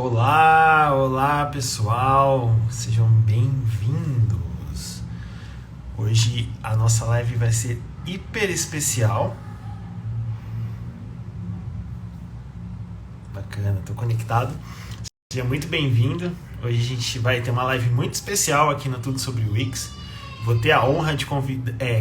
Olá, olá pessoal, sejam bem-vindos. Hoje a nossa live vai ser hiper especial. Bacana, tô conectado. Seja muito bem-vindo. Hoje a gente vai ter uma live muito especial aqui no Tudo Sobre o Wix. Vou ter a honra de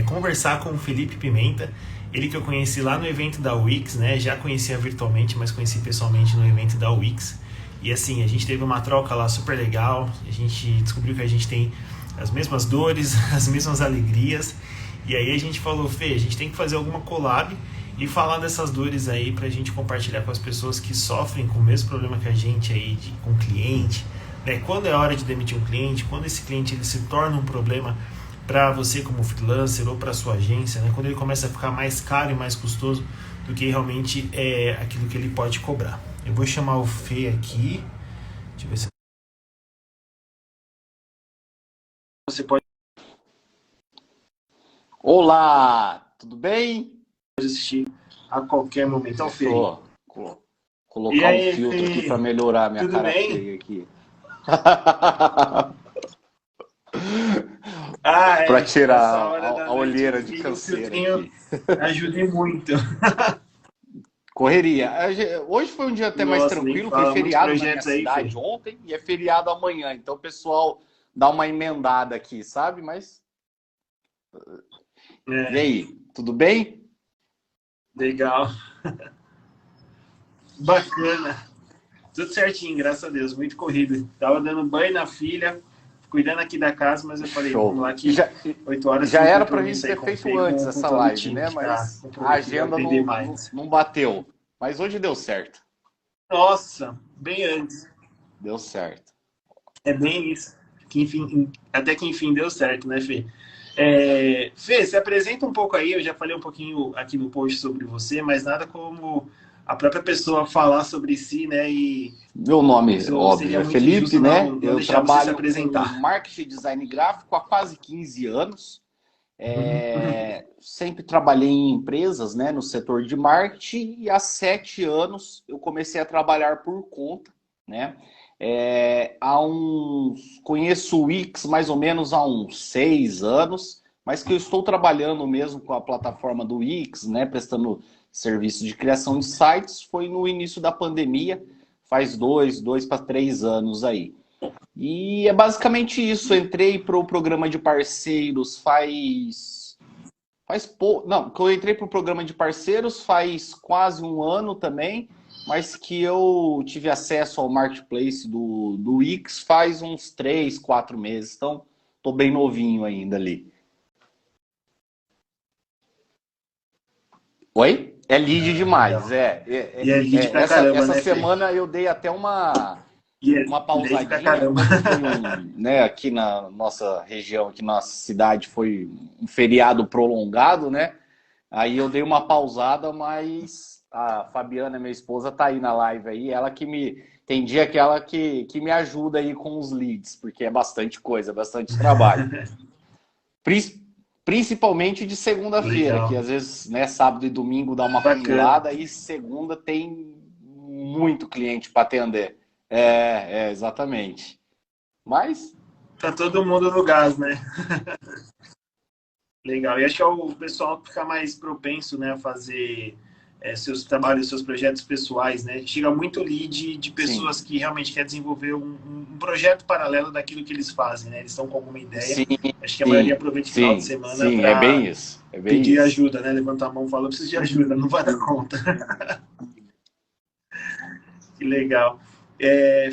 conversar com o Felipe Pimenta, ele que eu conheci lá no evento da Wix, né? Já conhecia virtualmente, mas conheci pessoalmente no evento da Wix. E assim, a gente teve uma troca lá super legal, a gente descobriu que a gente tem as mesmas dores, as mesmas alegrias. E aí a gente falou, Fê, a gente tem que fazer alguma collab e falar dessas dores aí pra gente compartilhar com as pessoas que sofrem com o mesmo problema que a gente aí com o cliente, né? Quando é hora de demitir um cliente, quando esse cliente ele se torna um problema para você como freelancer ou para sua agência, né? Quando ele começa a ficar mais caro e mais custoso do que realmente é aquilo que ele pode cobrar. Eu vou chamar o Fê aqui. Deixa eu ver se você pode Olá, tudo bem? assistir a qualquer momento. Então, Fê. Colocar aí, um filtro Fê? aqui para melhorar minha Tudo cara bem? feia aqui. Para tirar a olheira de canseira aqui. Ajude muito. Correria. Hoje foi um dia até mais tranquilo, foi feriado na minha cidade ontem e é feriado amanhã. Então o pessoal dá uma emendada aqui, sabe? Mas... E aí, tudo bem? Legal. Bacana. Tudo certinho, graças a Deus. Muito corrido. Tava dando banho na filha, cuidando aqui da casa, mas eu falei, Show. Vamos lá que 8 horas... Já era pra gente ter feito antes essa live, né? Mas a agenda não bateu. Mas hoje deu certo. Nossa, bem antes. Deu certo. É bem isso. Até que enfim deu certo, né, Fê? Fê, se apresenta um pouco aí. Eu já falei um pouquinho aqui no post sobre você, mas nada como a própria pessoa falar sobre si, né? E meu nome, óbvio, é Felipe, né? Eu trabalho com marketing e design gráfico há quase 15 anos. Sempre trabalhei em empresas, né, no setor de marketing, e há 7 anos eu comecei a trabalhar por conta, né? Conheço o Wix mais ou menos há uns 6 anos, mas que eu estou trabalhando mesmo com a plataforma do Wix, né, prestando serviço de criação de sites, foi no início da pandemia, faz 2 para 3 anos aí. E é basicamente isso. Entrei para o programa de parceiros eu entrei para o programa de parceiros faz quase um ano também, mas que eu tive acesso ao marketplace do Wix faz uns 3, 4 meses. Então, tô bem novinho ainda ali. Oi? É lead demais, E é lead pra caramba, essa né, semana eu dei até uma pausadinha, né, aqui na nossa região, aqui na nossa cidade, foi um feriado prolongado, né? Aí eu dei uma pausada, mas a Fabiana, minha esposa, tá aí na live aí, tem dia que ela que me ajuda aí com os leads, porque é bastante coisa, bastante trabalho. Principalmente de segunda-feira, que às vezes, né, sábado e domingo dá uma acumulada, e segunda tem muito cliente para atender. Exatamente. Mas... tá todo mundo no gás, né? Legal. E acho que o pessoal fica mais propenso, né, a fazer seus trabalhos, seus projetos pessoais, né? Chega muito lead de pessoas Sim. que realmente querem desenvolver um projeto paralelo daquilo que eles fazem, né? Eles estão com alguma ideia. Sim, acho que a maioria aproveita o final de semana para é bem isso. pedir ajuda, né? Levantar a mão e falar, eu preciso de ajuda, não vai dar conta. Que legal.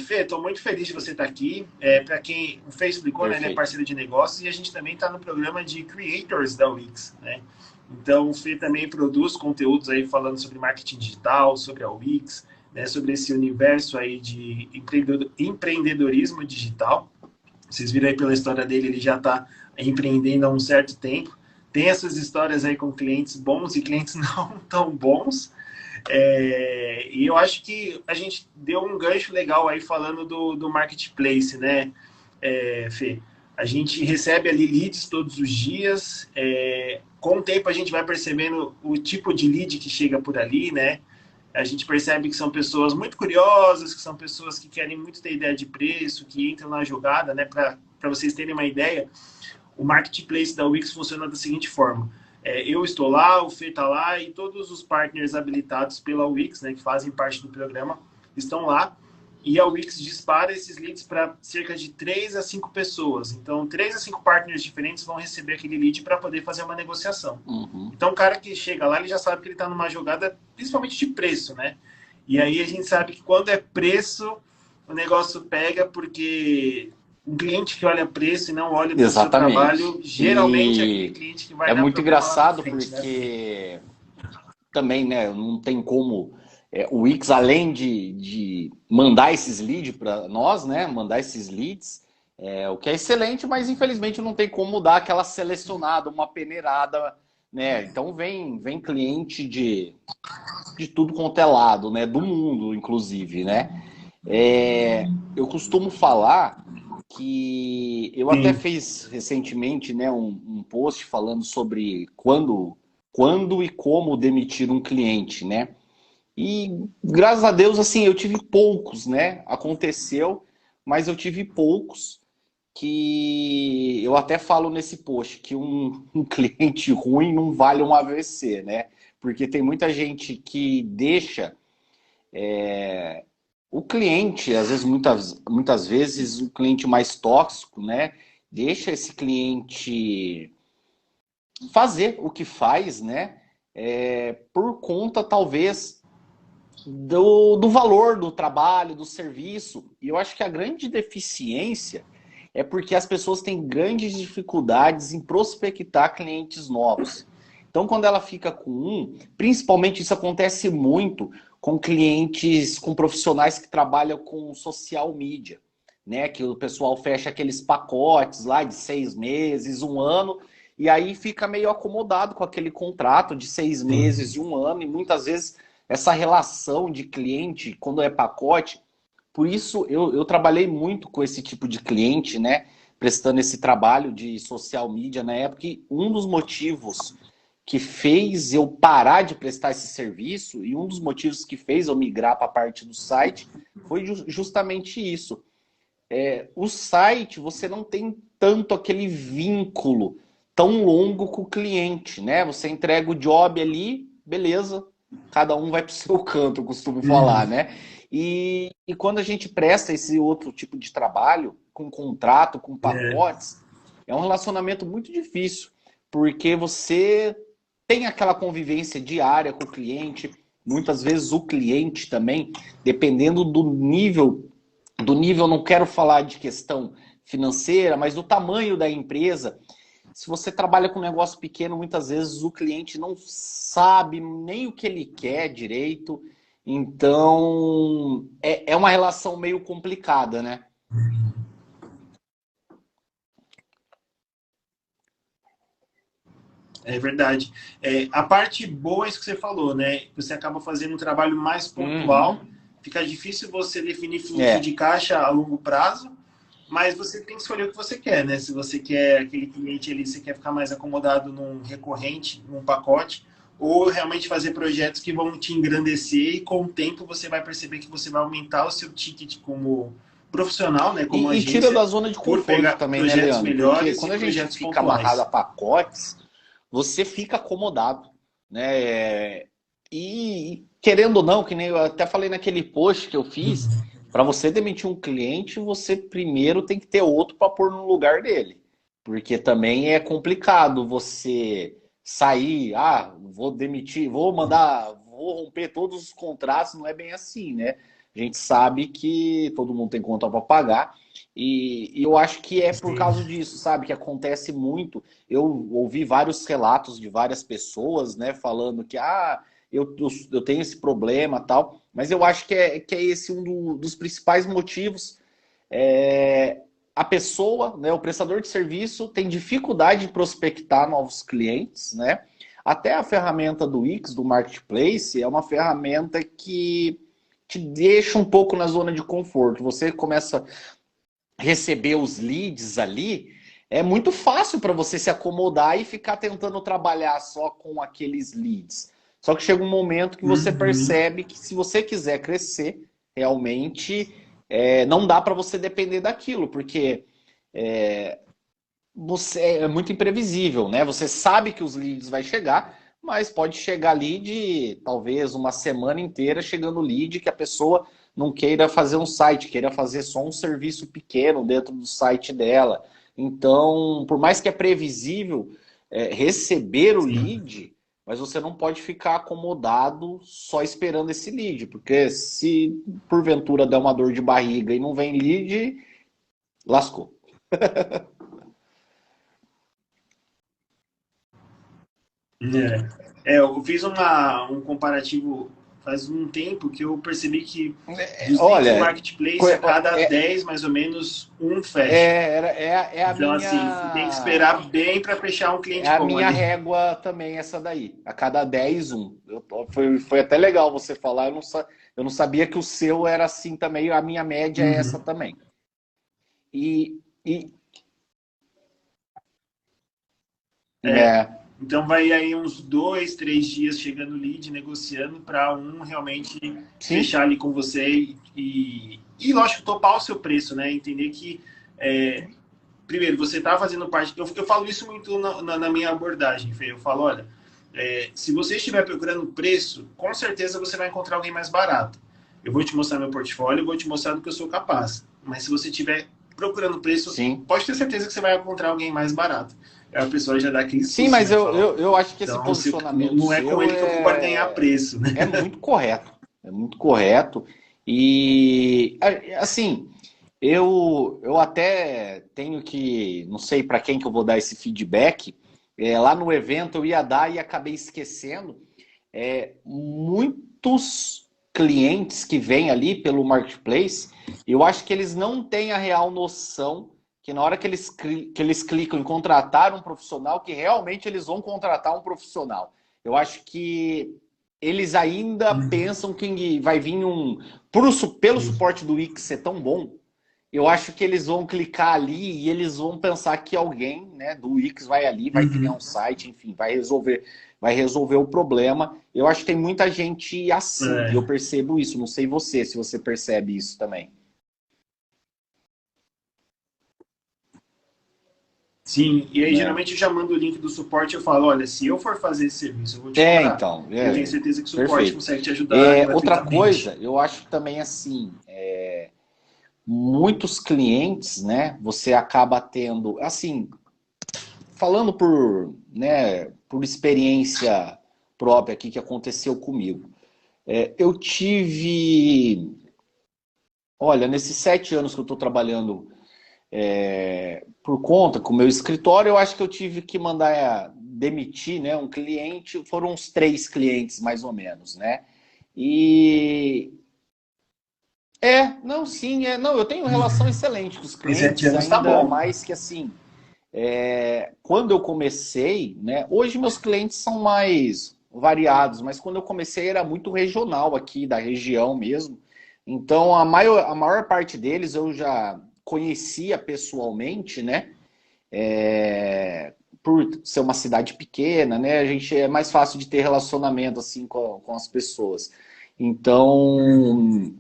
Fê, estou muito feliz de você estar aqui. Para quem o Fê explicou, né, ele é parceiro de negócios e a gente também está no programa de Creators da Wix, né? Então, o Fê também produz conteúdos aí falando sobre marketing digital, sobre a Wix, né, sobre esse universo aí de empreendedorismo digital. Vocês viram aí pela história dele, ele já está empreendendo há um certo tempo. Tem essas histórias aí com clientes bons e clientes não tão bons. E eu acho que a gente deu um gancho legal aí falando do marketplace, né, Fê? A gente recebe ali leads todos os dias. Com o tempo a gente vai percebendo o tipo de lead que chega por ali, né? A gente percebe que são pessoas muito curiosas, que são pessoas que querem muito ter ideia de preço, que entram na jogada, né? Para vocês terem uma ideia, o marketplace da Wix funciona da seguinte forma. Eu estou lá, o Fê está lá e todos os partners habilitados pela Wix, né, que fazem parte do programa, estão lá. E a Wix dispara esses leads para cerca de 3 a 5 pessoas. Então, 3 a 5 partners diferentes vão receber aquele lead para poder fazer uma negociação. Uhum. Então, o cara que chega lá, ele já sabe que ele está numa jogada, principalmente de preço, né? E aí a gente sabe que quando é preço, o negócio pega, porque um cliente que olha preço e não olha o seu trabalho, geralmente é aquele cliente que vai dar muito engraçado frente, porque também, né, não tem como... o Wix, além de mandar esses leads para nós, né? Mandar esses leads, o que é excelente, mas infelizmente não tem como dar aquela selecionada, uma peneirada, né? Então vem cliente de tudo quanto é lado, né? Do mundo, inclusive, né? Eu costumo falar que eu até fiz recentemente, né, um post falando sobre quando e como demitir um cliente, né? E graças a Deus, assim, eu tive poucos, né? Aconteceu, mas eu tive poucos que eu até falo nesse post que um cliente ruim não vale um AVC, né? Porque tem muita gente que deixa o cliente, às vezes, muitas vezes, o cliente mais tóxico, né? Deixa esse cliente fazer o que faz, né? Por conta, talvez, do valor do trabalho, do serviço. E eu acho que a grande deficiência é porque as pessoas têm grandes dificuldades em prospectar clientes novos. Então, quando ela fica com principalmente isso acontece muito com clientes, com profissionais que trabalham com social media, né? Que o pessoal fecha aqueles pacotes lá de 6 meses, 1 ano, e aí fica meio acomodado com aquele contrato de 6 meses e 1 ano, e muitas vezes essa relação de cliente, quando é pacote, por isso eu trabalhei muito com esse tipo de cliente, né? Prestando esse trabalho de social media na época, e um dos motivos que fez eu parar de prestar esse serviço, e um dos motivos que fez eu migrar para a parte do site, foi justamente isso. O site, você não tem tanto aquele vínculo tão longo com o cliente, né? Você entrega o job ali, beleza, cada um vai para o seu canto, eu costumo falar, né? E quando a gente presta esse outro tipo de trabalho, com contrato, com pacotes, é um relacionamento muito difícil, porque você tem aquela convivência diária com o cliente, muitas vezes o cliente também, dependendo do nível, não quero falar de questão financeira, mas do tamanho da empresa. Se você trabalha com um negócio pequeno, muitas vezes o cliente não sabe nem o que ele quer direito. Então, é uma relação meio complicada, né? É verdade. A parte boa é isso que você falou, né? Você acaba fazendo um trabalho mais pontual. Fica difícil você definir fluxo de caixa a longo prazo, mas você tem que escolher o que você quer, né? Se você quer aquele cliente ali, você quer ficar mais acomodado num recorrente, num pacote, ou realmente fazer projetos que vão te engrandecer e com o tempo você vai perceber que você vai aumentar o seu ticket como profissional, né? Como e tira da zona de conforto também, né, Leandro? Melhores, porque quando a gente fica amarrado a pacotes, você fica acomodado, né? E querendo ou não, que nem eu até falei naquele post que eu fiz, para você demitir um cliente, você primeiro tem que ter outro para pôr no lugar dele. Porque também é complicado você sair, vou demitir, vou romper todos os contratos, não é bem assim, né? A gente sabe que todo mundo tem conta para pagar, e eu acho que é por causa disso, sabe? Que acontece muito. Eu ouvi vários relatos de várias pessoas, né, falando que eu tenho esse problema tal, mas eu acho que é esse dos principais motivos. A pessoa, né, o prestador de serviço, tem dificuldade de prospectar novos clientes, né? Até a ferramenta do Wix, do Marketplace, é uma ferramenta que te deixa um pouco na zona de conforto. Você começa a receber os leads ali, é muito fácil para você se acomodar e ficar tentando trabalhar só com aqueles leads. Só que chega um momento que você percebe que se você quiser crescer, realmente não dá para você depender daquilo, porque você é muito imprevisível, né? Você sabe que os leads vai chegar, mas pode chegar lead, talvez uma semana inteira chegando lead que a pessoa não queira fazer um site, queira fazer só um serviço pequeno dentro do site dela. Então, por mais que é previsível receber o lead, mas você não pode ficar acomodado só esperando esse lead, porque se porventura der uma dor de barriga e não vem lead, lascou. Eu fiz um comparativo faz um tempo que eu percebi que dos leads do Olha, marketplace, a cada 10, mais ou menos, um fecha. Então, minha... assim, você tem que esperar bem para fechar um cliente a bom minha ali. régua também, essa daí. A cada 10, um. Foi até legal você falar. Eu não sabia que o seu era assim também. A minha média é essa também. E Então vai aí uns 2, 3 dias chegando o lead, negociando para um realmente fechar ali com você e lógico, topar o seu preço, né? Entender que primeiro, você está fazendo parte... Eu falo isso muito na minha abordagem, Fê. Eu falo, olha, se você estiver procurando preço, com certeza você vai encontrar alguém mais barato. Eu vou te mostrar meu portfólio, eu vou te mostrar do que eu sou capaz. Mas se você estiver procurando preço, pode ter certeza que você vai encontrar alguém mais barato. Aí a pessoa já dá aquele susto. Sim, mas eu acho que esse posicionamento não é com ele que eu vou ganhar preço, né? É muito correto. É muito correto. E, assim... Eu até tenho que, não sei para quem que eu vou dar esse feedback, lá no evento eu ia dar e acabei esquecendo, muitos clientes que vêm ali pelo Marketplace, eu acho que eles não têm a real noção que na hora que eles clicam em contratar um profissional, que realmente eles vão contratar um profissional. Eu acho que eles ainda pensam que vai vir pelo suporte do Wix ser tão bom, eu acho que eles vão clicar ali e eles vão pensar que alguém, né, do Wix vai ali, vai criar um site, enfim, vai resolver o problema. Eu acho que tem muita gente assim, e eu percebo isso. Não sei se você percebe isso também. Sim, e aí geralmente eu já mando o link do suporte e eu falo, olha, se eu for fazer esse serviço, eu vou te cobrar. Eu tenho certeza que o suporte consegue te ajudar. Outra coisa, eu acho também assim, muitos clientes, né, você acaba tendo, assim, falando por experiência própria aqui que aconteceu comigo. Eu tive, olha, nesses 7 anos que eu estou trabalhando por conta com o meu escritório, eu acho que eu tive que mandar demitir, né, um cliente, foram uns 3 clientes mais ou menos, né? E eu tenho relação excelente com os clientes, 7 anos ainda tá bom. mais que assim, quando eu comecei, né, hoje meus clientes são mais variados, mas quando eu comecei era muito regional aqui, da região mesmo. Então a maior parte deles eu já conhecia pessoalmente, né? Por ser uma cidade pequena, né? A gente é mais fácil de ter relacionamento assim com as pessoas. Então,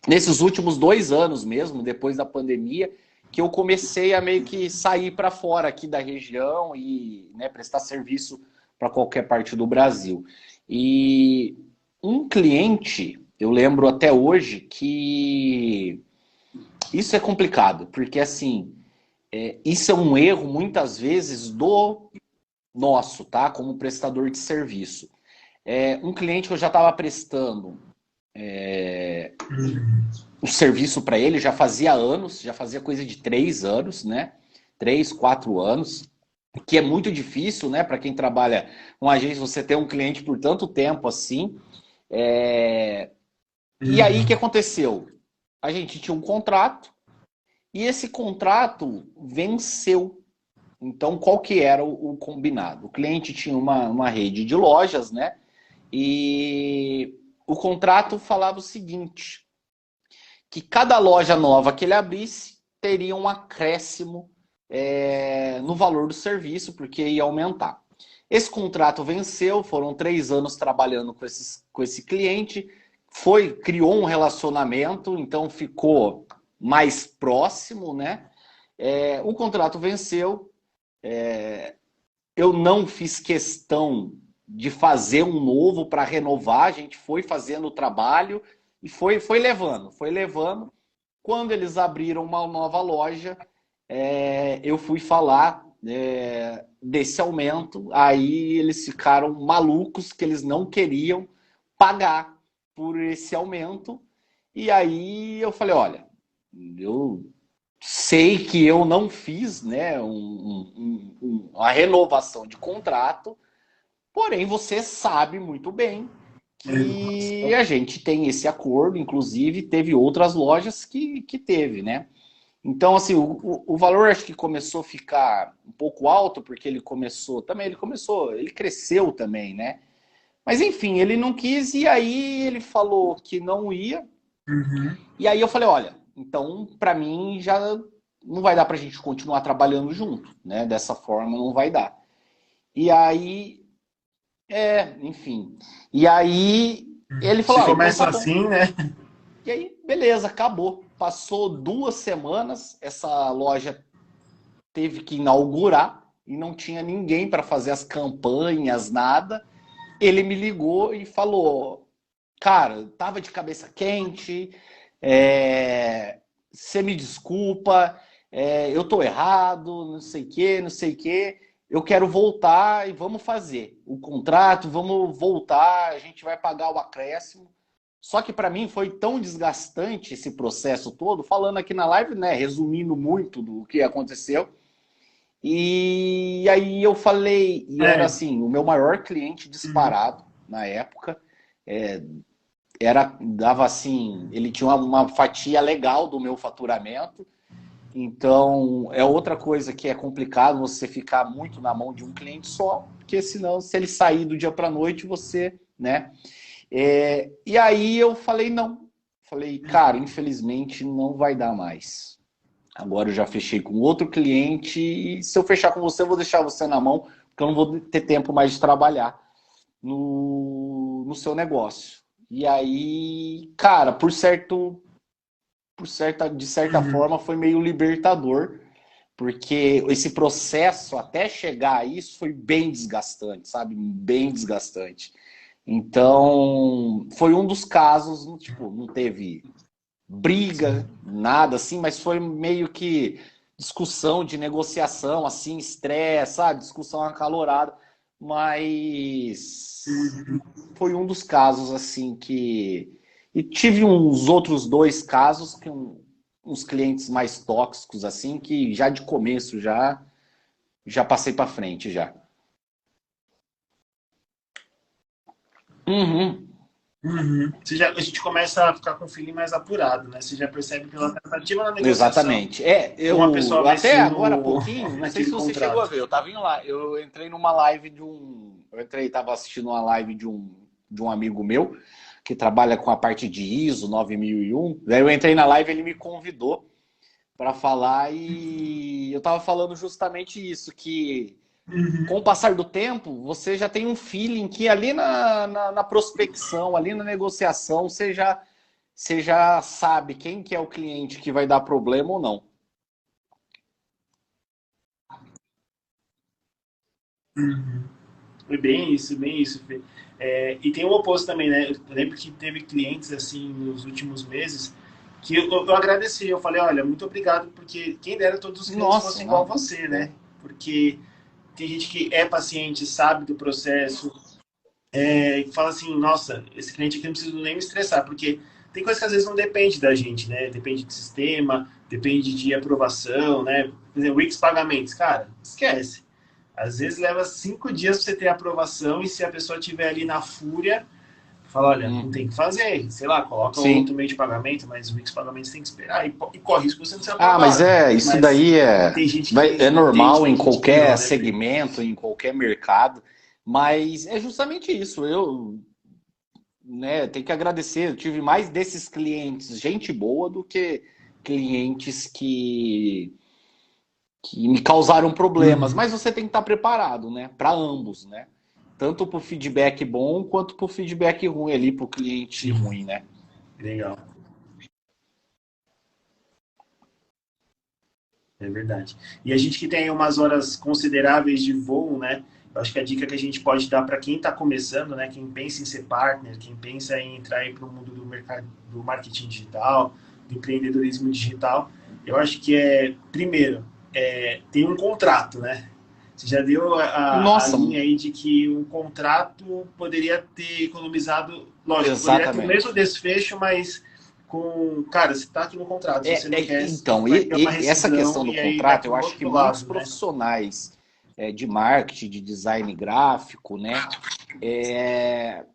nesses últimos 2 anos mesmo, depois da pandemia, que eu comecei a meio que sair para fora aqui da região e, né, prestar serviço para qualquer parte do Brasil. E um cliente, eu lembro até hoje que isso é complicado, porque assim, isso é um erro muitas vezes do nosso, tá? Como prestador de serviço. Um cliente que eu já estava prestando o serviço para ele já fazia anos, já fazia coisa de 3 anos, né? 3, 4 anos, que é muito difícil, né? Para quem trabalha com agência, você ter um cliente por tanto tempo assim. E aí, o que aconteceu? A gente tinha um contrato e esse contrato venceu. Então, qual que era o combinado? O cliente tinha uma rede de lojas, né? E o contrato falava o seguinte, que cada loja nova que ele abrisse teria um acréscimo no valor do serviço, porque ia aumentar. Esse contrato venceu, foram 3 anos trabalhando com esse cliente, criou um relacionamento, então ficou mais próximo, né? O contrato venceu, eu não fiz questão de fazer um novo para renovar, a gente foi fazendo o trabalho e foi levando, foi levando. Quando eles abriram uma nova loja, eu fui falar desse aumento, aí eles ficaram malucos que eles não queriam pagar por esse aumento. E aí eu falei, olha, eu sei que eu não fiz, né, uma renovação de contrato, porém você sabe muito bem que a gente tem esse acordo, inclusive teve outras lojas que teve, né? Então, assim, o valor acho que começou a ficar um pouco alto, porque ele cresceu também, né? Mas enfim, ele não quis e aí ele falou que não ia. Uhum. E aí eu falei, olha, então para mim já não vai dar pra gente continuar trabalhando junto, né? Dessa forma não vai dar. E aí, enfim. E aí ele falou, Se então começa tá bom. assim, né? E aí, beleza, acabou. Passou 2 semanas, essa loja teve que inaugurar e não tinha ninguém para fazer as campanhas, nada. Ele me ligou e falou, cara, tava de cabeça quente, você me desculpa, eu tô errado, não sei o quê, não sei o quê. Eu quero voltar e vamos fazer o contrato, vamos voltar, a gente vai pagar o acréscimo. Só que para mim foi tão desgastante esse processo todo, falando aqui na live, né, resumindo muito do que aconteceu. E aí eu falei, e era assim, o meu maior cliente disparado na época, dava assim, ele tinha uma fatia legal do meu faturamento. Então, é outra coisa que é complicado você ficar muito na mão de um cliente só, porque senão, se ele sair do dia para noite, você, né? E aí eu falei, não. Falei, cara, infelizmente não vai dar mais. Agora eu já fechei com outro cliente e se eu fechar com você, eu vou deixar você na mão, porque eu não vou ter tempo mais de trabalhar no seu negócio. E aí, cara, de certa forma, foi meio libertador, porque esse processo até chegar a isso foi bem desgastante, sabe? Bem desgastante. Então, foi um dos casos, tipo, não teve briga, nada assim, mas foi meio que discussão de negociação, assim, estresse, sabe? Discussão acalorada, mas foi um dos casos, assim, que... E tive uns outros 2 casos, que uns clientes mais tóxicos, assim, que já de começo já passei para frente, já. Uhum. A gente começa a ficar com o feeling mais apurado, né? Você já percebe pela tentativa na negociação. Exatamente. Uma pessoa Eu vai até ser agora há pouquinho, não sei naquele se você chegou a contrato. ver, eu entrei numa live tava assistindo uma live de um amigo meu, que trabalha com a parte de ISO 9001. Daí eu entrei na live, ele me convidou para falar e eu tava falando justamente isso, que com o passar do tempo, você já tem um feeling que ali na prospecção, ali na negociação, você já sabe quem que é o cliente que vai dar problema ou não. Foi bem isso, bem isso, Fê. E tem o oposto também, né? Eu lembro que teve clientes, assim, nos últimos meses, que eu agradeci. Eu falei, olha, muito obrigado, porque quem dera todos os clientes Nossa, fossem igual não. você, né? Porque tem gente que é paciente, sabe do processo, e fala assim, nossa, esse cliente aqui não preciso nem me estressar, porque tem coisa que às vezes não depende da gente, né? Depende de sistema, depende de aprovação, né? Por exemplo, Wix pagamentos, cara, esquece. Às vezes leva 5 dias para você ter aprovação e se a pessoa estiver ali na fúria, fala, olha, não tem que fazer, sei lá, coloca outro Sim. meio de pagamento, mas o Wix pagamentos tem que esperar e corre risco você não ser Ah, mas aprovado. isso Mas daí tem gente que é entende, normal tem em gente que não, qualquer né, Fê? segmento, em qualquer mercado, mas é justamente isso. Eu, né, tenho que agradecer. Eu tive mais desses clientes, gente boa, do que clientes que me causaram problemas. Uhum. Mas você tem que estar preparado, né? Para ambos, né? Tanto para o feedback bom quanto para o feedback ruim ali, para o cliente Sim, ruim, né? legal. É verdade. E a gente que tem umas horas consideráveis de voo, né? Eu acho que a dica que a gente pode dar para quem está começando, né? Quem pensa em ser partner, quem pensa em entrar para o mundo do mercado, do marketing digital, do empreendedorismo digital, eu acho que primeiro, tem um contrato, né? Você já deu a Nossa, linha aí de que um contrato poderia ter economizado, lógico, poderia ter o mesmo exatamente. desfecho, mas cara, você está aqui no contrato, se você não quer, Então, vai ter uma essa questão rescisão do e aí vai contrato, para eu o acho que outro muitos lado, né? profissionais de marketing, de design gráfico, né? é,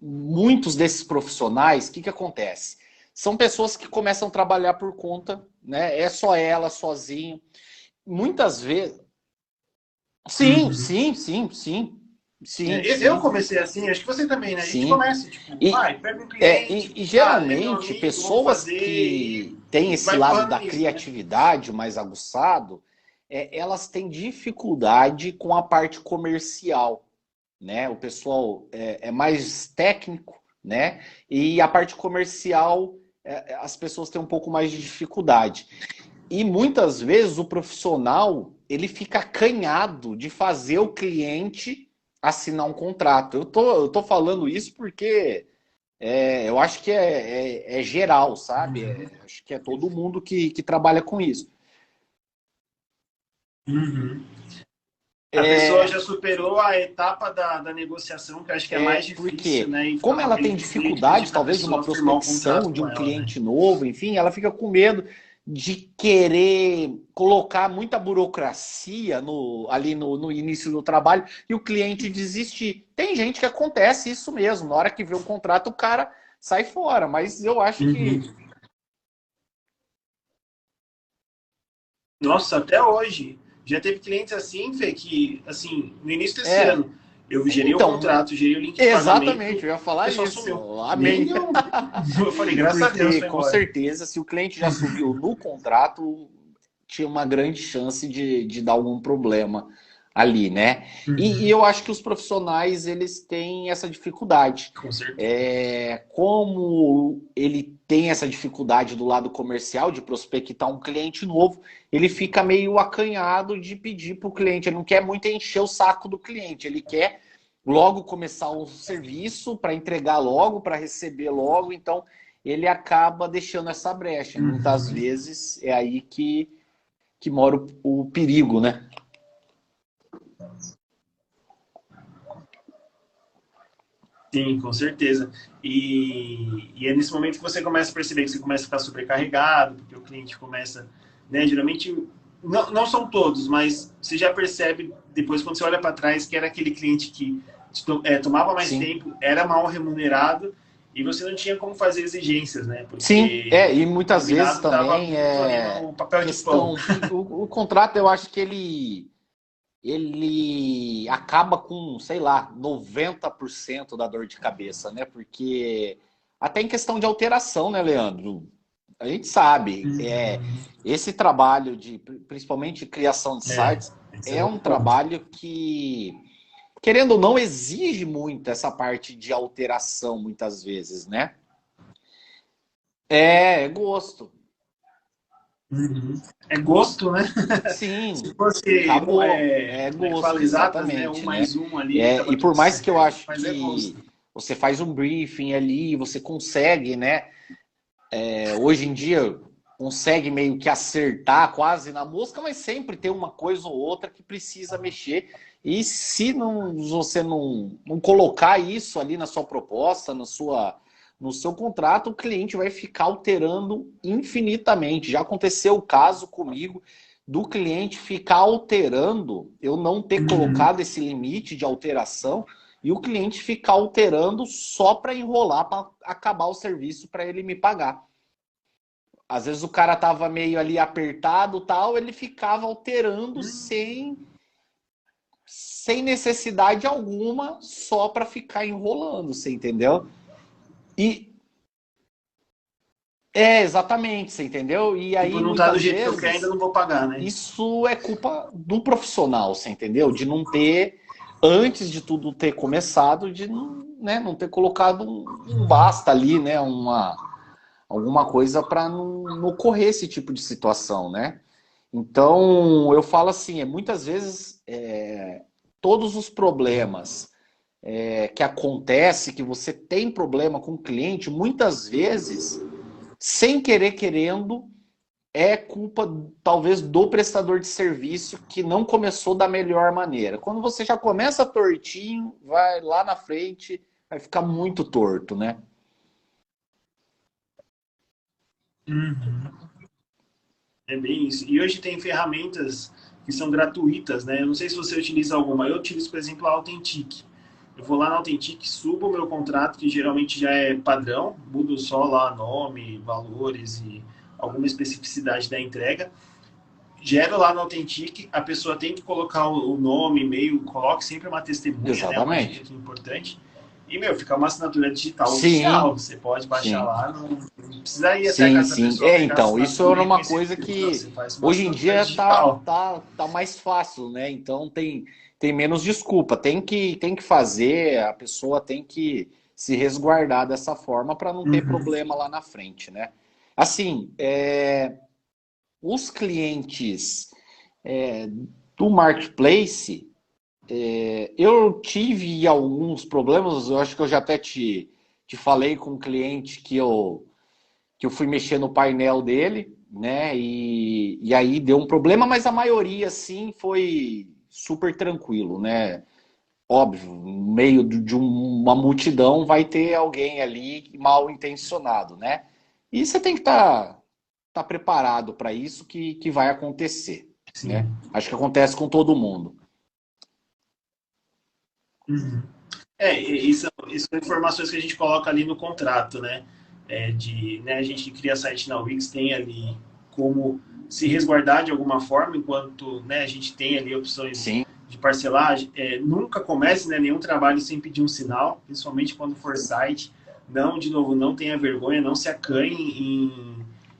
Muitos desses profissionais, o que acontece? São pessoas que começam a trabalhar por conta, né? É só ela, sozinho. Muitas vezes. Sim, Uhum. sim, sim, sim. Sim, Eu sim, comecei assim, acho que você também, né? A gente sim. começa, tipo, E, vai, pega um cliente, é meu geralmente, amigo, vamos pessoas fazer e que têm esse vai lado empurrando da nisso, né? criatividade mais aguçado, elas têm dificuldade com a parte comercial, né? O pessoal é mais técnico, né? E a parte comercial, as pessoas têm um pouco mais de dificuldade. E muitas vezes o profissional ele fica acanhado de fazer o cliente assinar um contrato. Eu tô falando isso porque eu acho que é geral, sabe? Uhum. Acho que é todo mundo que trabalha com isso. Uhum. A pessoa É, já superou a etapa da negociação, que eu acho que é mais difícil, porque, né? E como ela tem talvez o cliente pedir dificuldade, para a talvez, de uma pessoa firmar um prospecção, contrato de com um ela, né? cliente novo, enfim, ela fica com medo de querer colocar muita burocracia ali no início do trabalho e o cliente desistir. Tem gente que acontece isso mesmo, na hora que vê um contrato, o cara sai fora, mas eu acho Uhum. que. Nossa, até hoje. Já teve clientes assim, Fê, que, assim, no início desse É. ano, eu gerei o Então, contrato, gerei o link de pagamento, exatamente, eu ia a falar pessoa isso. sumiu. Nem Amém. deu. Eu falei, graças a Deus, Porque, foi com embora. certeza, se o cliente já subiu no contrato, tinha uma grande chance de dar algum problema ali, né? E Uhum. eu acho que os profissionais, eles têm essa dificuldade. Com certeza. Como ele tem essa dificuldade do lado comercial de prospectar um cliente novo, ele fica meio acanhado de pedir para o cliente. Ele não quer muito encher o saco do cliente, ele quer logo começar o serviço para entregar logo, para receber logo. Então, ele acaba deixando essa brecha. Muitas Uhum. vezes é aí que mora o perigo, né? Sim, com certeza. E é nesse momento que você começa a perceber que você começa a ficar sobrecarregado, porque o cliente começa, né? Geralmente, não são todos, mas você já percebe depois quando você olha para trás que era aquele cliente que tomava mais Sim. tempo, era mal remunerado e você não tinha como fazer exigências, né? Sim, Porque e o muitas vezes combinado estava também tudo ali no papel de pão. questão. O contrato, eu acho que ele acaba com, sei lá, 90% da dor de cabeça, né? Porque até em questão de alteração, né, Leandro? A gente sabe, Uhum. esse trabalho de, principalmente criação de sites, Esse é é outro um ponto. trabalho que, querendo ou não, exige muito essa parte de alteração, muitas vezes, né? É gosto. Uhum. É gosto, né? Se Sim, fosse, acabou. É como é que fala, gosto, exatas, né? Um exatamente, né? mais um ali, tava E por tudo mais que eu certo. acho Mas é que gosto. você faz um briefing ali, você consegue, né? Hoje em dia consegue meio que acertar quase na mosca, mas sempre tem uma coisa ou outra que precisa mexer. E se não, você não colocar isso ali na sua proposta, no seu contrato, o cliente vai ficar alterando infinitamente. Já aconteceu o caso comigo do cliente ficar alterando, eu não ter Uhum. colocado esse limite de alteração e o cliente ficar alterando só para enrolar, para acabar o serviço para ele me pagar. Às vezes o cara tava meio ali apertado, tal, ele ficava alterando sem necessidade alguma, só para ficar enrolando, você entendeu? E exatamente, você entendeu? E Tipo, aí, não tá do muitas jeito que eu quero, ainda vezes, não vou pagar, né? isso é culpa do profissional, você entendeu? De não ter, antes de tudo ter começado, de não, né, não ter colocado um basta ali, né? Alguma coisa para não ocorrer esse tipo de situação, né? Então, eu falo assim, muitas vezes todos os problemas que acontece, que você tem problema com o cliente, muitas vezes, sem querer querendo, é culpa talvez do prestador de serviço que não começou da melhor maneira. Quando você já começa tortinho, vai lá na frente, vai ficar muito torto, né? Uhum. É bem isso. E hoje tem ferramentas que são gratuitas, né? Eu não sei se você utiliza alguma. Eu utilizo, por exemplo, a Authentic. Eu vou lá na Authentic, subo o meu contrato, que geralmente já é padrão, mudo só lá nome, valores e alguma especificidade da entrega. Gero lá no Authentic, a pessoa tem que colocar o nome, e-mail, coloque sempre uma testemunha, né? Uma dica Exatamente. que é importante. E, meu, fica uma assinatura digital Sim, oficial. Você pode baixar sim. lá, não precisa ir até a Sim, casa da sim. pessoa pegar a Então, isso assinatura era e uma conhecer coisa tudo. Não, que você faz uma hoje em assinatura dia digital. tá mais fácil, né? Então tem menos desculpa. Tem que fazer, a pessoa tem que se resguardar dessa forma para não ter Uhum. problema lá na frente, né? Assim, os clientes é, do marketplace, eu tive alguns problemas, eu acho que eu já até te falei com um cliente que eu fui mexer no painel dele, né? E aí deu um problema, mas a maioria, sim, foi super tranquilo, né? Óbvio, no meio de uma multidão vai ter alguém ali mal intencionado, né? E você tem que tá preparado para isso que vai acontecer, né? Sim. Acho que acontece com todo mundo. Uhum. Isso são informações que a gente coloca ali no contrato, né? Né, a gente que cria site na Wix tem ali como se resguardar de alguma forma, enquanto, né, a gente tem ali opções Sim. de parcelagem. Nunca comece, né, nenhum trabalho sem pedir um sinal, principalmente quando for site. Não, de novo, não tenha vergonha, não se acanhe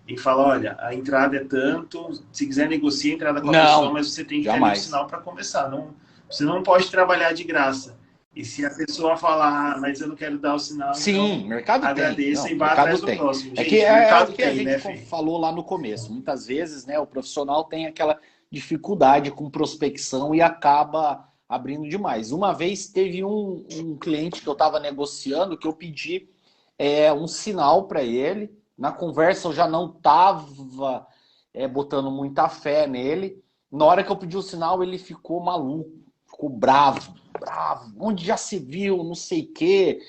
em falar, olha, a entrada é tanto, se quiser negocia a entrada com a pessoa, Não, mas você tem que ter ali o jamais. sinal para começar. Não, você não pode trabalhar de graça. E se a pessoa falar, mas eu não quero dar o sinal, então Sim, mercado tem. agradeça Não, e vá atrás mercado do tem. próximo. É que Gente, é o mercado que a tem, gente né, Fê? falou lá no começo. Muitas vezes, né, o profissional tem aquela dificuldade com prospecção e acaba abrindo demais. Uma vez teve um cliente que eu estava negociando que eu pedi um sinal para ele. Na conversa eu já não estava botando muita fé nele. Na hora que eu pedi o sinal, ele ficou maluco, ficou bravo, bravo. Onde já se viu, não sei o quê.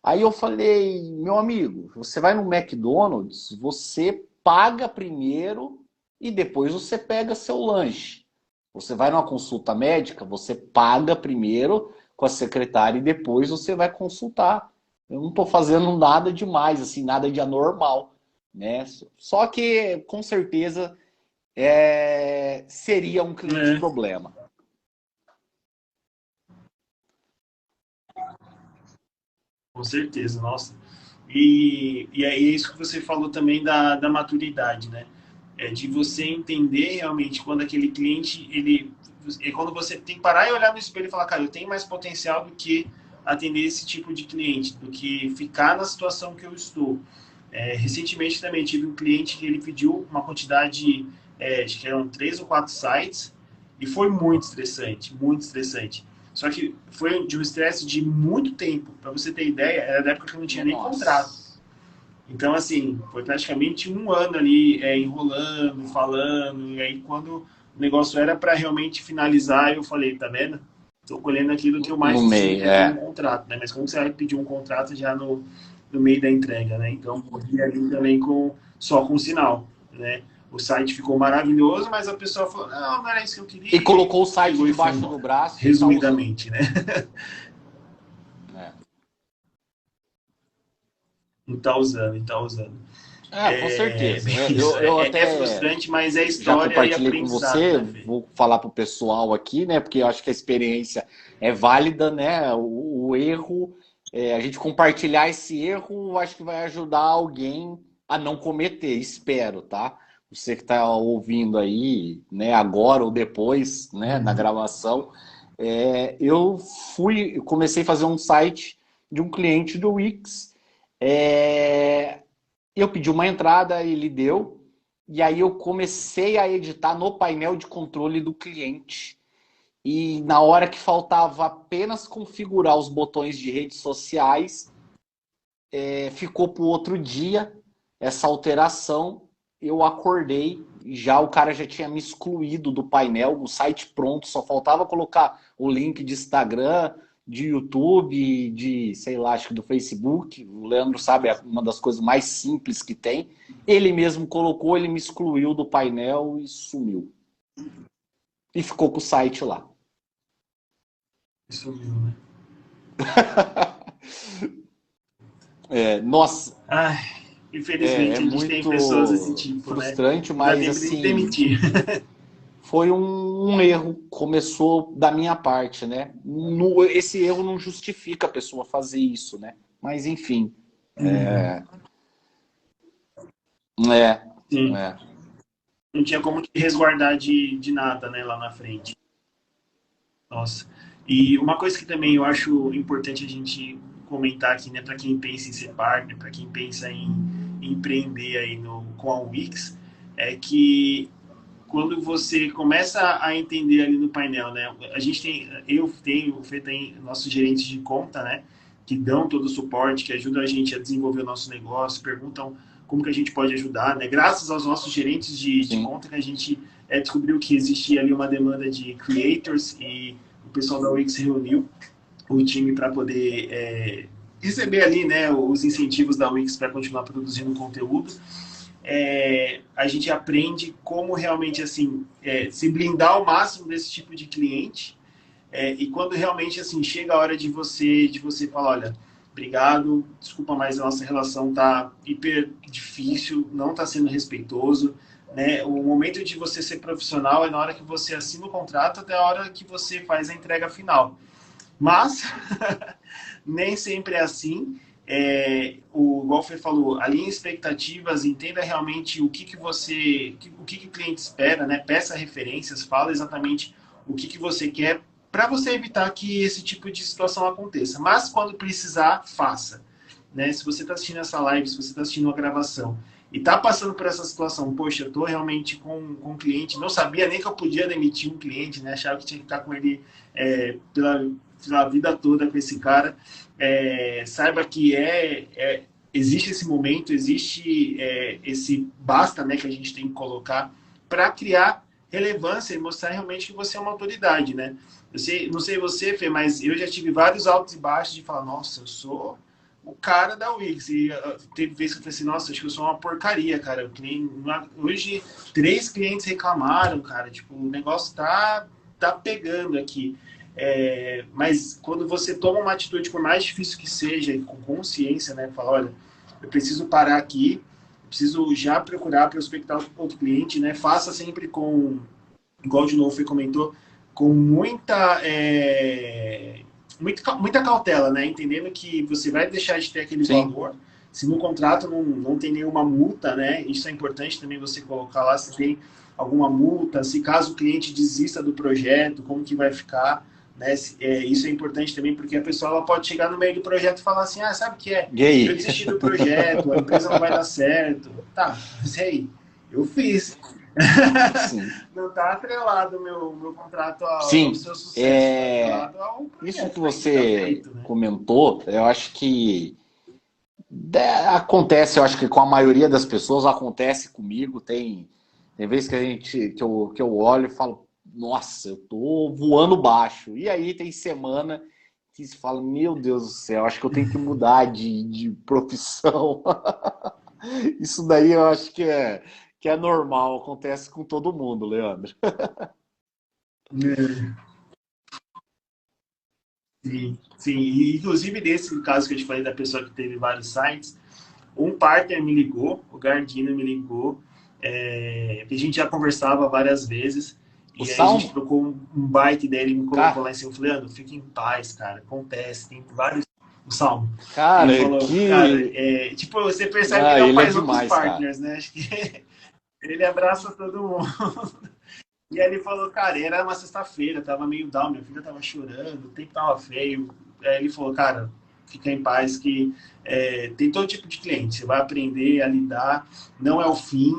Aí eu falei, meu amigo, você vai no McDonald's, você paga primeiro e depois você pega seu lanche. Você vai numa consulta médica, você paga primeiro com a secretária e depois você vai consultar. Eu não estou fazendo nada demais, assim, nada de anormal, né? Só que com certeza seria um cliente É, problema. com certeza, nossa. E é isso que você falou também da maturidade, né? De você entender realmente quando aquele cliente, quando você tem que parar e olhar no espelho e falar, cara, eu tenho mais potencial do que atender esse tipo de cliente, do que ficar na situação que eu estou. Recentemente também tive um cliente que ele pediu uma quantidade, acho que eram 3 ou 4 sites, e foi muito estressante, muito estressante. Só que foi de um estresse de muito tempo. Para você ter ideia, era da época que eu não tinha nem contrato. Nossa. Então, assim, foi praticamente um ano ali enrolando, falando, e aí quando o negócio era para realmente finalizar, eu falei, tá vendo? Estou colhendo aquilo que eu mais No preciso, meio, que é ter um contrato, né? Mas como você vai pedir um contrato já no meio da entrega, né? Então, corri ali também só com sinal, né? O site ficou maravilhoso, mas a pessoa falou, não, não era isso que eu E queria, e colocou o site pegou e foi debaixo do embora. braço e está usando. Resumidamente, né? É. Não tá usando, não tá usando. Com É certeza. bem isso. Eu É até frustrante, mas é já história e compartilhei com aprendizado, você, né, Fê? vou falar para o pessoal aqui, né? Porque eu acho que a experiência é válida, né? O erro, a gente compartilhar esse erro, acho que vai ajudar alguém a não cometer, espero, tá? Você que está ouvindo aí, né, agora ou depois, né, na gravação, eu comecei a fazer um site de um cliente do Wix. Eu pedi uma entrada, ele deu, e aí eu comecei a editar no painel de controle do cliente. E na hora que faltava apenas configurar os botões de redes sociais, ficou para o outro dia essa alteração. Eu acordei, já o cara já tinha me excluído do painel, o site pronto, só faltava colocar o link de Instagram, de YouTube, de, sei lá, acho que do Facebook. O Leandro sabe, é uma das coisas mais simples que tem. Ele mesmo colocou, ele me excluiu do painel e sumiu. E ficou com o site lá. Sumiu, né? Nossa. Ai, infelizmente a gente tem pessoas desse tipo, frustrante, né? mas assim, demitir. Foi um erro, começou da minha parte, né? Esse erro não justifica a pessoa fazer isso, né? Mas enfim. Sim. Não tinha como te resguardar de nada, né, lá na frente. Nossa. E uma coisa que também eu acho importante a gente comentar aqui, né, para quem pensa em ser partner, para quem pensa em empreender aí com a Wix, é que quando você começa a entender ali no painel, né, a gente tem, o Fê tem nossos gerentes de conta, né, que dão todo o suporte, que ajudam a gente a desenvolver o nosso negócio, perguntam como que a gente pode ajudar, né, graças aos nossos gerentes de conta que a gente descobriu que existia ali uma demanda de creators e o pessoal da Wix reuniu o time para poder receber ali, né, os incentivos da Wix para continuar produzindo conteúdo. A gente aprende como realmente assim se blindar ao máximo desse tipo de cliente, e quando realmente assim chega a hora de você falar, olha, obrigado, desculpa, mas a nossa relação tá hiper difícil, não está sendo respeitoso, né? O momento de você ser profissional é na hora que você assina o contrato até a hora que você faz a entrega final. Mas nem sempre é assim. Igual o Fê falou, alinhe expectativas, entenda realmente o que o cliente espera, né? Peça referências, fala exatamente o que você quer para você evitar que esse tipo de situação aconteça. Mas quando precisar, faça. Né? Se você está assistindo essa live, se você está assistindo uma gravação e está passando por essa situação, poxa, eu estou realmente com um cliente, não sabia nem que eu podia demitir um cliente, né? Achava que tinha que ficar com ele pela vida toda com esse cara. Saiba que existe esse momento, existe esse basta, né, que a gente tem que colocar para criar relevância e mostrar realmente que você é uma autoridade, né? Não sei você, Fê, mas eu já tive vários altos e baixos de falar, nossa, eu sou o cara da Wix. E teve vezes que eu falei assim, nossa, acho que eu sou uma porcaria, cara. Hoje, 3 clientes reclamaram, cara. Tipo, o negócio tá pegando aqui. Mas quando você toma uma atitude, por mais difícil que seja, e com consciência, né? Fala, olha, eu preciso parar aqui, preciso já procurar prospectar outro cliente, né? Faça sempre igual de novo o Fê comentou, com muita cautela, né? Entendendo que você vai deixar de ter aquele valor. Se no contrato não tem nenhuma multa, né? Isso é importante também você colocar lá se tem alguma multa, se caso o cliente desista do projeto, como que vai ficar, né? Isso é importante também, porque a pessoa ela pode chegar no meio do projeto e falar assim, sabe o que é? Eu desisti do projeto, a empresa não vai dar certo. Tá, mas aí, eu fiz. Não está atrelado o meu contrato ao seu sucesso. Isso que você comentou, eu acho que acontece, eu acho que com a maioria das pessoas acontece comigo. Tem vezes que eu olho e falo, nossa, eu tô voando baixo. E aí tem semana que se fala, meu Deus do céu, acho que eu tenho que mudar de profissão. Isso daí eu acho que é normal, acontece com todo mundo, Leandro. Sim, sim. E, inclusive, nesse caso que eu te falei da pessoa que teve vários sites, um partner me ligou, o Gardino me ligou, a gente já conversava várias vezes, e aí a gente trocou um byte dele, me colocou lá em cima, eu falei, Leandro, fica em paz, cara, acontece, tem vários... o Salmo. Cara, Ele falou, cara, que... tipo, você percebe que ele é o ele é paizão dos demais, cara. partners, né? Acho que ele abraça todo mundo. E aí ele falou, cara, era uma sexta-feira, tava meio down, minha filha tava chorando, o tempo tava feio. Aí ele falou, cara, fica em paz que tem todo tipo de cliente, você vai aprender a lidar, não é o fim,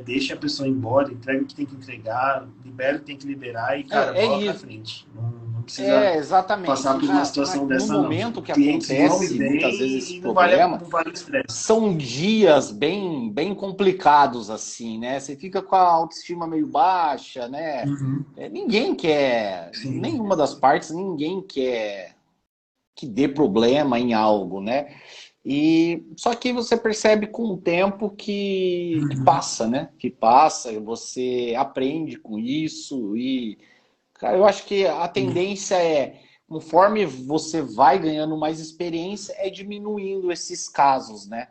deixa a pessoa embora, entrega o que tem que entregar, libera o que tem que liberar e, cara, É bola pra isso. frente. Não precisa Exatamente. passar por uma situação No dessa, não. momento que Clientes vão e acontece muitas vezes vêm esse e problema, não vale o estresse. são dias bem complicados, assim, né? Você fica com a autoestima meio baixa, né? Uhum. Ninguém quer, Sim. nenhuma das partes, ninguém quer que dê problema em algo, né? E só que você percebe com o tempo que passa, né? Que passa, você aprende com isso e, cara, eu acho que a tendência conforme você vai ganhando mais experiência, é diminuindo esses casos, né?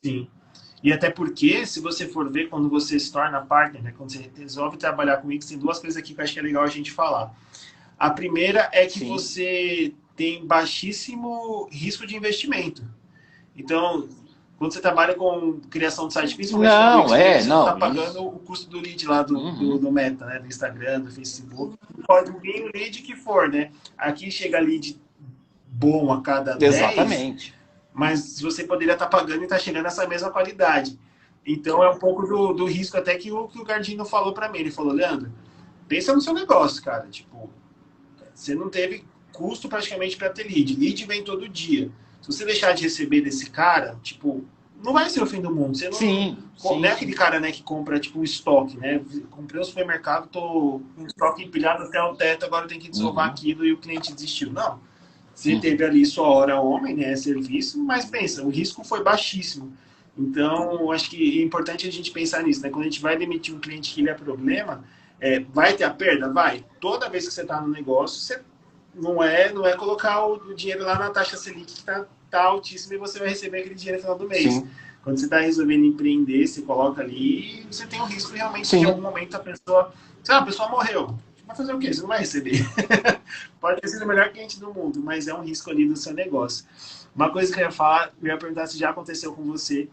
Sim. E até porque, se você for ver, quando você se torna partner, né, quando você resolve trabalhar com Wix, tem duas coisas aqui que eu acho que é legal a gente falar. A primeira é que Sim. você tem baixíssimo risco de investimento. Então, quando você trabalha com criação de site, principalmente no Wix, você não está pagando o custo do lead lá do Meta, né, do Instagram, do Facebook. Pode vir o lead que for, né? Aqui chega lead bom a cada 10. Exatamente. Mas você poderia estar pagando e estar chegando essa mesma qualidade. Então é um pouco do risco até que o Gardino falou para mim. Ele falou, Leandro, pensa no seu negócio, cara. Tipo, você não teve custo praticamente para ter lead. Lead vem todo dia. Se você deixar de receber desse cara, tipo, não vai ser o fim do mundo. Você não é aquele cara, né, que compra tipo um estoque, né? Comprei no supermercado, tô com um estoque empilhado até o teto, agora tem que desovar aquilo e o cliente desistiu. Não. Você teve ali sua hora homem, né, serviço, mas pensa, o risco foi baixíssimo. Então, acho que é importante a gente pensar nisso, né? Quando a gente vai demitir um cliente que ele é problema, vai ter a perda? Vai. Toda vez que você está no negócio, você não é colocar o dinheiro lá na taxa Selic que tá altíssima e você vai receber aquele dinheiro no final do mês. Sim. Quando você está resolvendo empreender, você coloca ali e você tem o risco realmente de em algum momento a pessoa morreu. Vai fazer o quê? Você não vai receber. Pode ter sido o melhor cliente do mundo, mas é um risco ali do seu negócio. Uma coisa que eu ia falar, eu ia perguntar se já aconteceu com você,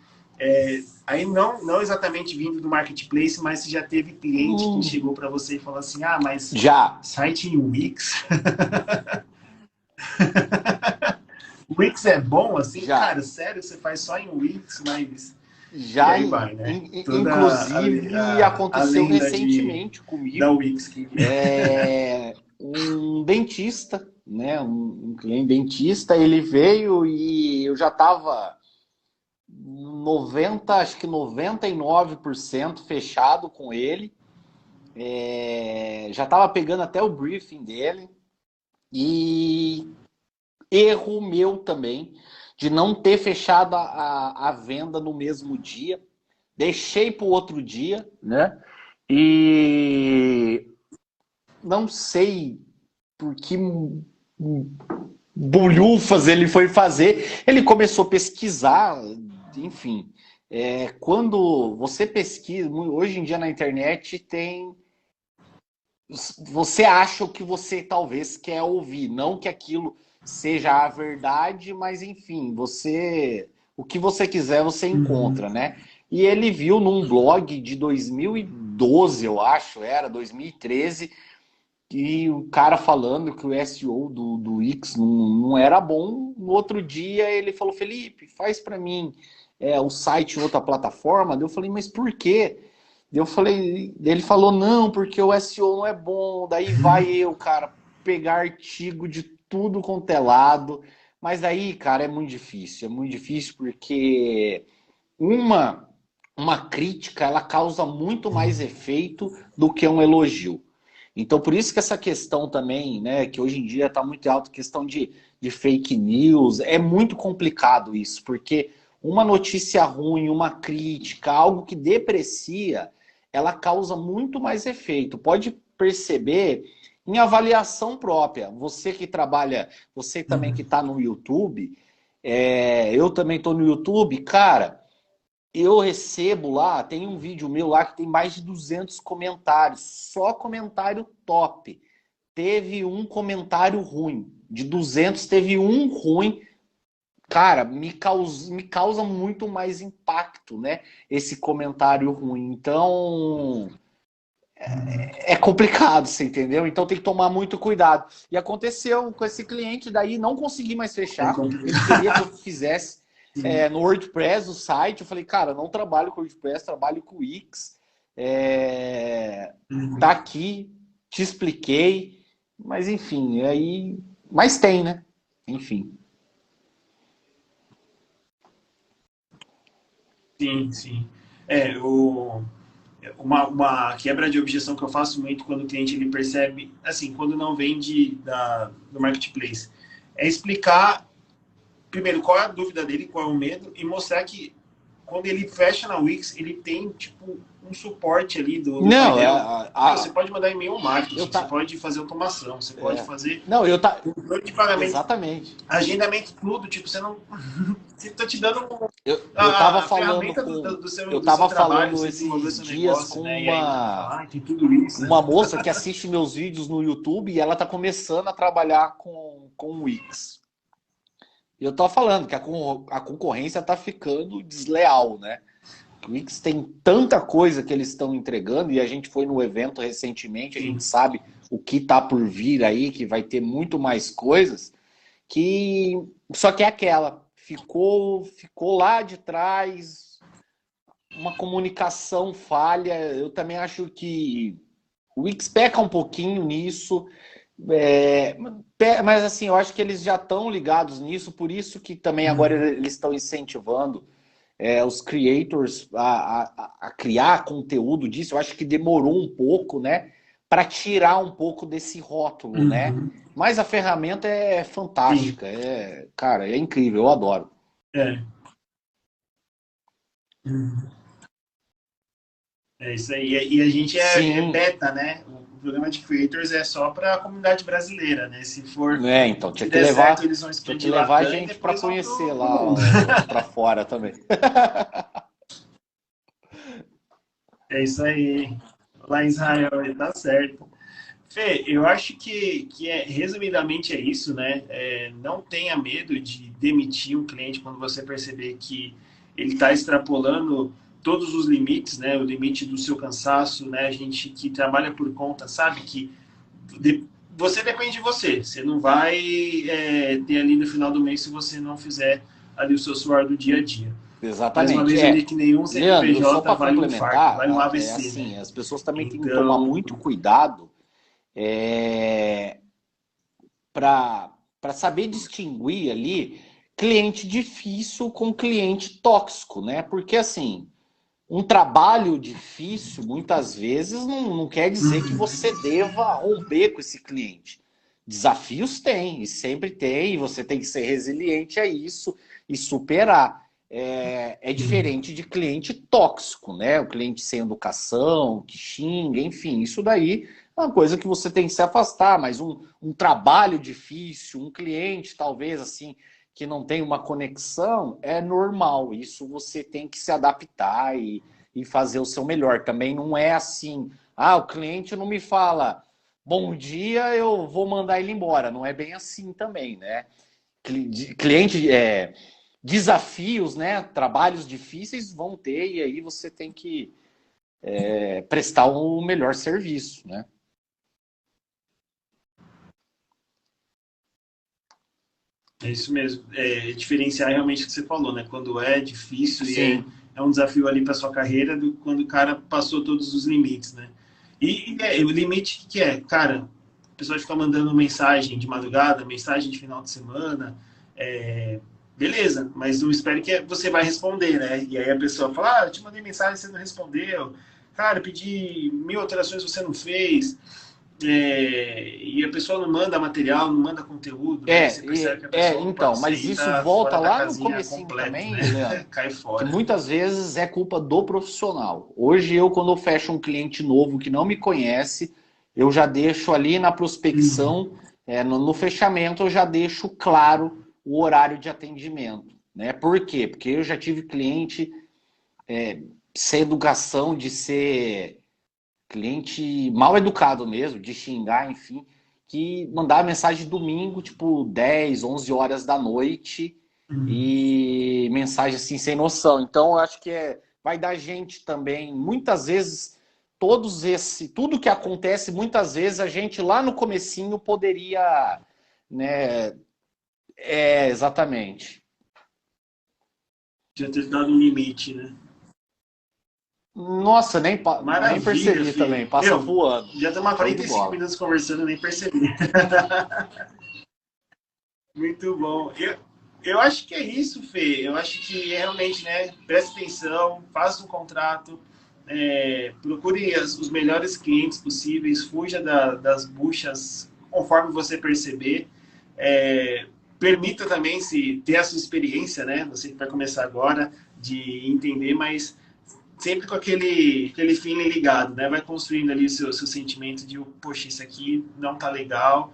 aí não exatamente vindo do marketplace, mas se já teve cliente que chegou para você e falou assim, mas já site em Wix? Wix é bom assim? Já. Cara, sério, você faz só em Wix, mas... Já, aí vai, né? Inclusive, aconteceu recentemente comigo. Da Wix. Um dentista, né? Um cliente dentista, ele veio e eu já estava 99% fechado com ele. Já estava pegando até o briefing dele. E erro meu também de não ter fechado a venda no mesmo dia. Deixei para o outro dia, né? E não sei por que bulhufas ele foi fazer. Ele começou a pesquisar, enfim. Quando você pesquisa, hoje em dia na internet tem... Você acha o que você talvez quer ouvir, não que aquilo seja a verdade, mas enfim, o que você quiser você encontra, né? E ele viu num blog de 2012, eu acho, 2013, e o cara falando que o SEO do Wix não era bom. No outro dia ele falou, Felipe, faz para mim o site em outra plataforma. Eu falei, mas por quê? Ele falou, não, porque o SEO não é bom. Daí vai cara, pegar artigo de tudo quanto é lado. Mas aí, cara, é muito difícil. É muito difícil porque uma crítica, ela causa muito mais efeito do que um elogio. Então, por isso que essa questão também, né, que hoje em dia está muito alta, questão de fake news, é muito complicado isso, porque uma notícia ruim, uma crítica, algo que deprecia, ela causa muito mais efeito. Pode perceber em avaliação própria. Você que trabalha, você também que está no YouTube, eu também estou no YouTube, cara, eu recebo lá, tem um vídeo meu lá que tem mais de 200 comentários, só comentário top. teve um comentário ruim. De 200, teve um ruim. Cara, me causa muito mais impacto, né? Esse comentário ruim. Então, é complicado, você entendeu? Então tem que tomar muito cuidado. E aconteceu com esse cliente, daí não consegui mais fechar. Ele queria que eu fizesse no WordPress, o site. Eu falei, cara, não trabalho com WordPress, trabalho com Wix. Tá aqui, te expliquei. Mas enfim, aí. Mas tem, né? Enfim. Sim, sim. Uma quebra de objeção que eu faço muito quando o cliente ele percebe, assim, quando não vende do marketplace, é explicar primeiro qual é a dúvida dele, qual é o medo, e mostrar que quando ele fecha na Wix, ele tem tipo um suporte ali do Não, painel. Você pode mandar e-mail marketing, você pode fazer automação, você pode fazer controle de pagamento. Exatamente. Agendamento, tudo, tipo, você não. Você tá te dando eu tava falando eu tava trabalho, falando esses dias negócio, com né? Tem tudo isso, uma moça que assiste meus vídeos no YouTube e ela tá começando a trabalhar com o Wix. E eu tô falando que a concorrência tá ficando desleal, né? O Wix tem tanta coisa que eles estão entregando e a gente foi no evento recentemente, a gente sabe o que tá por vir aí, que vai ter muito mais coisas, que só que é aquela, ficou lá de trás, uma comunicação falha. Eu também acho que o Wix peca um pouquinho nisso, mas assim, eu acho que eles já estão ligados nisso, por isso que também agora eles estão incentivando os creators a criar conteúdo disso. Eu acho que demorou um pouco, né, para tirar um pouco desse rótulo, né? Mas a ferramenta é fantástica, cara, é incrível, eu adoro. É isso aí. E a gente é beta, né? O programa de creators é só para a comunidade brasileira, né? Se for. Então tinha que levar, certo, eles vão tinha que levar a gente para conhecer lá para fora também. É isso aí. Lá em Israel, tá certo. Fê, eu acho que resumidamente é isso, né? Não tenha medo de demitir um cliente quando você perceber que ele está extrapolando todos os limites, né? O limite do seu cansaço, né? A gente que trabalha por conta sabe que você depende de você. Você não vai ter ali no final do mês se você não fizer ali o seu suor do dia a dia. Exatamente. Mais uma vez, eu li que nenhum CNPJ Leandro, só para vale complementar, vale um ABC, assim, né? as pessoas também têm que tomar muito cuidado para saber distinguir ali cliente difícil com cliente tóxico, né? Porque assim, um trabalho difícil muitas vezes não quer dizer que você deva romper com esse cliente. Desafios tem, e sempre tem, e você tem que ser resiliente a isso e superar. É diferente de cliente tóxico, né? O cliente sem educação, que xinga, enfim, isso daí é uma coisa que você tem que se afastar, mas um trabalho difícil, um cliente talvez assim, que não tem uma conexão, é normal. Isso você tem que se adaptar e fazer o seu melhor. Também não é assim, o cliente não me fala bom dia, eu vou mandar ele embora. Não é bem assim também, né? Cliente, desafios, né? Trabalhos difíceis vão ter e aí você tem que prestar o melhor serviço, né? É isso mesmo. Diferenciar realmente o que você falou, né? Quando é difícil e é um desafio ali para sua carreira, quando o cara passou todos os limites, né? E o limite que é, cara, a pessoa fica mandando mensagem de madrugada, mensagem de final de semana, beleza, mas não espere que você vai responder, né? E aí a pessoa fala, eu te mandei mensagem, você não respondeu. Cara, pedi 1000 alterações, você não fez. E a pessoa não manda material, não manda conteúdo. Você percebe que a pessoa então, mas isso volta lá no comecinho também, né? Leandro, cai fora. Que muitas vezes é culpa do profissional. Hoje quando eu fecho um cliente novo que não me conhece, eu já deixo ali na prospecção, no fechamento, eu já deixo claro o horário de atendimento, né? Por quê? Porque eu já tive cliente sem educação, de ser cliente mal educado mesmo, de xingar, enfim. que mandar mensagem domingo, tipo 10, 11 horas da noite, e mensagem assim sem noção. Então eu acho que vai dar gente também, muitas vezes, tudo que acontece, muitas vezes a gente lá no comecinho poderia, né? Exatamente. Já ter dado um limite, né? Nossa, nem percebi filho. também, passa voando. Já estamos há 45 minutos conversando, nem percebi. Muito bom. Eu acho que é isso, Fê. Eu acho que realmente, né? Preste atenção, faça um contrato, procure os melhores clientes possíveis, fuja das buchas conforme você perceber. Permita também se ter a sua experiência, né? Você que vai começar agora, de entender, mas sempre com aquele feeling ligado, né? Vai construindo ali o seu sentimento de, poxa, isso aqui não tá legal,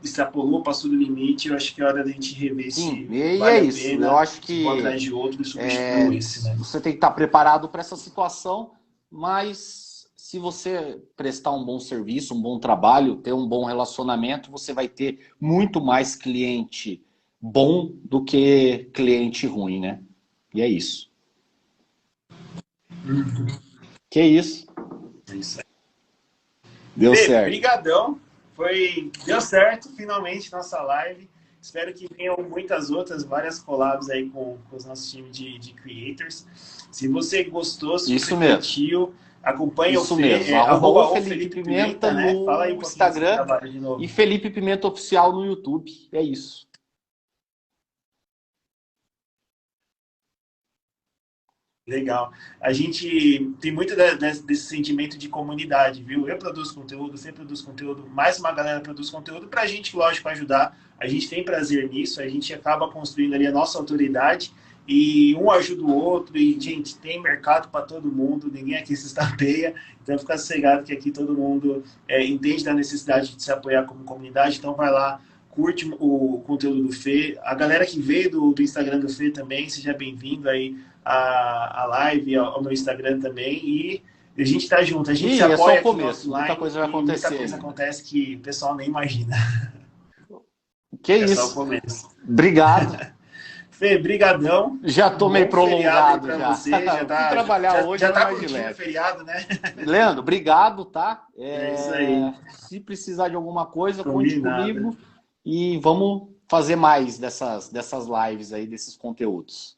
extrapolou, passou do limite. Eu acho que é hora da gente rever Sim, se vale é a isso. pena, Eu acho se for que atrás de outro e substituir esse, né? você tem que estar preparado para essa situação, mas se você prestar um bom serviço, um bom trabalho, ter um bom relacionamento, você vai ter muito mais cliente bom do que cliente ruim, né? E é isso. Que isso? É isso aí. Deu certo. Brigadão. Deu certo, finalmente, nossa live. Espero que tenham muitas outras, várias collabs aí com os nossos times de creators. Se você gostou, se você curtiu, acompanha o Fê, arroba o Felipe Pimenta né? no Fala aí um Instagram de novo. E Felipe Pimenta Oficial no YouTube. É isso. Legal. A gente tem muito desse sentimento de comunidade, viu? Eu produzo conteúdo, você produz conteúdo, mais uma galera produz conteúdo para a gente, lógico, ajudar. A gente tem prazer nisso, a gente acaba construindo ali a nossa autoridade e um ajuda o outro. E, gente, tem mercado para todo mundo, ninguém aqui se estapeia. Então, fica sossegado que aqui todo mundo entende da necessidade de se apoiar como comunidade. Então, vai lá, curte o conteúdo do Fê. A galera que veio do Instagram do Fê também, seja bem-vindo aí a live, ao meu Instagram também, e a gente está junto, a gente se apoia aqui no nosso line, muita coisa vai acontecer. Muita coisa acontece que o pessoal nem imagina. Que é isso. Só o começo. Obrigado. Fê, brigadão. Já tô meio prolongado já. Você, já tá, trabalhar hoje já tá curtindo o feriado, né? Leandro, obrigado, tá? É isso aí. Se precisar de alguma coisa, conte comigo e vamos fazer mais dessas lives aí, desses conteúdos.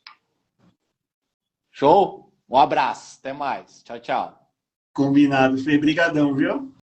Show? Um abraço, até mais. Tchau, tchau. Combinado, Fê. Brigadão, viu?